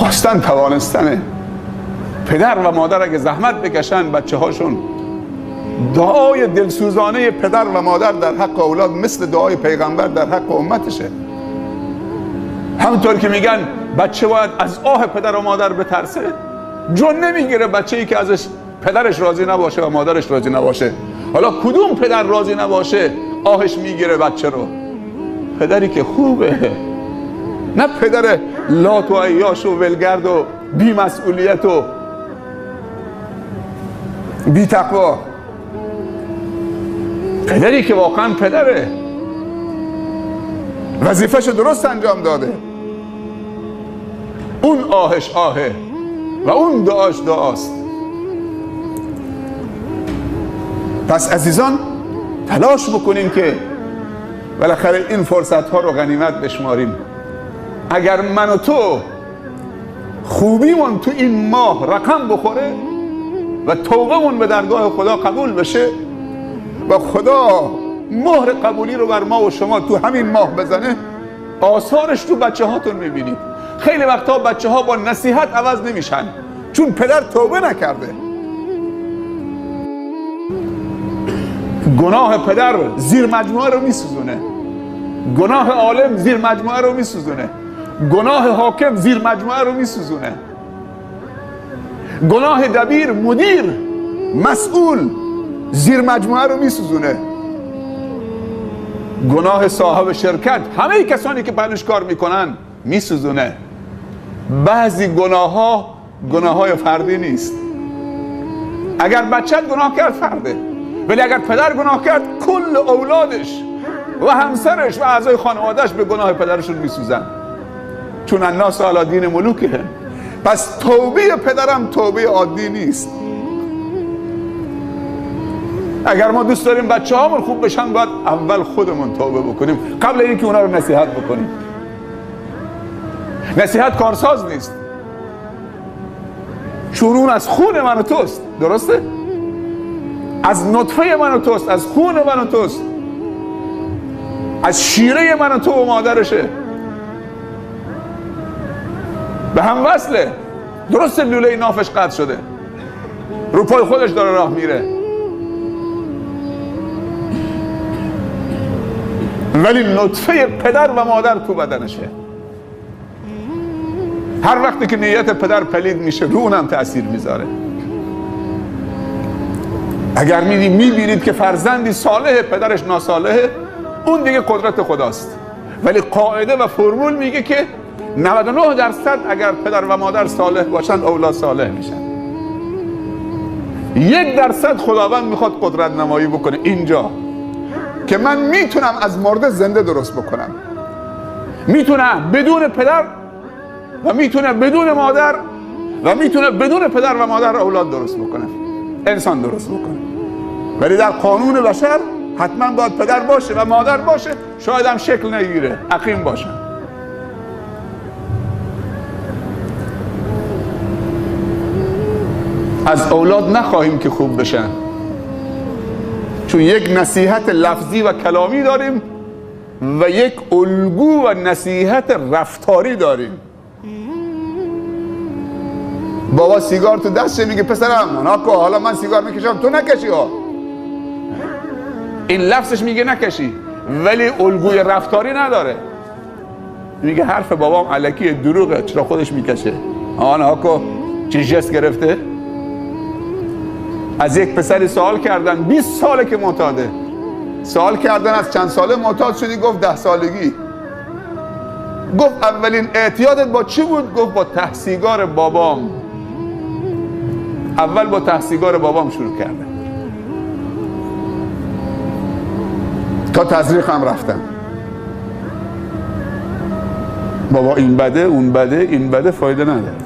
خواستن توانستنه. پدر و مادر اگه زحمت بکشن بچه هاشون، دعای دلسوزانه پدر و مادر در حق اولاد مثل دعای پیغمبر در حق امتشه. همونطور که میگن بچه باید از آه پدر و مادر بترسه، جون نمیگیره بچه‌ای که ازش پدرش راضی نباشه و مادرش راضی نباشه. حالا کدوم پدر راضی نباشه آهش میگیره بچه رو؟ پدری که خوبه، نه پدر لات و عیاش و ولگرد و بی مسئولیت و بی تقوا. پدری که واقعا پدره، وظیفه‌شو درست انجام داده، اون آهش آهه و اون دعاش دعاست. پس عزیزان تلاش بکنیم که بالاخره این فرصت ها رو غنیمت بشماریم. اگر من و تو خوبیمون تو این ماه رقم بخوره و توبهمون به درگاه خدا قبول بشه و خدا مهر قبولی رو بر ما و شما تو همین ماه بزنه، آثارش تو بچه هاتون میبینید. خیلی وقتا بچه ها با نصیحت عوض نمیشن، چون پدر توبه نکرده. گناه پدر زیر مجموعه رو میسوزونه، گناه عالم زیر مجموعه رو میسوزونه، گناه حاکم زیر مجموعه رو میسوزونه، گناه دبیر، مدیر، مسئول زیر مجموعه رو میسوزونه، گناه صاحب شرکت، همه کسانی که پهلوش کار میکنن میسوزونه. بعضی گناه های فردی نیست. اگر بچت گناه کرد فرده، ولی اگر پدر گناه کرد کل اولادش و همسرش و اعضای خانوادهش به گناه پدرشون میسوزن، چون الناس علی دین ملوکهم. پس توبه پدرم توبه عادی نیست. اگر ما دوست داریم بچه هامون خوب بشن باید اول خودمون توبه بکنیم قبل اینکه اونا رو نصیحت بکنیم. نصیحت کارساز نیست، چون اون از خون من و توست، درسته؟ از نطفه من و توست، از خون من و توست، از شیره من و تو و مادرشه، به هم وصله. درسته لوله نافش قطع شده، رو پای خودش داره راه میره، ولی نطفه پدر و مادر تو بدنشه. هر وقتی که نیت پدر پلید میشه رو اونم تأثیر میذاره. اگر میبینید که فرزندی صالح پدرش ناصالحه، اون دیگه قدرت خداست. ولی قاعده و فرمول میگه که 99% اگر پدر و مادر صالح باشن اولاد صالح میشن. 1% خداوند میخواد قدرت نمایی بکنه اینجا که من میتونم از مرده زنده درست بکنم، میتونم بدون پدر و میتونه بدون مادر و میتونه بدون پدر و مادر اولاد درست بکنه، انسان درست بکنه. ولی در قانون بشر حتما باید پدر باشه و مادر باشه، شاید هم شکل نگیره، عقیم باشه. از اولاد نخواهیم که خوب بشن، چون یک نصیحت لفظی و کلامی داریم و یک الگو و نصیحت رفتاری داریم. بابا سیگار تو دستشه، میگه پسرم ناکو، حالا من سیگار میکشم تو نکشی ها. این لفظش میگه نکشی، ولی الگوی رفتاری نداره. میگه حرف بابام الکی دروغه، چرا خودش میکشه؟ ناکو چی جست گرفته؟ از یک پسری سوال کردن، 20 ساله که معتاده. سوال کردن از چند ساله معتاد شدی؟ گفت 10 سالگی. گفت اولین اعتیادت با چی بود؟ گفت با ته سیگار بابام. اول با ته سیگار بابام شروع کرده، تا تزریق هم رفتم. بابا این بده اون بده این بده، فایده نداره.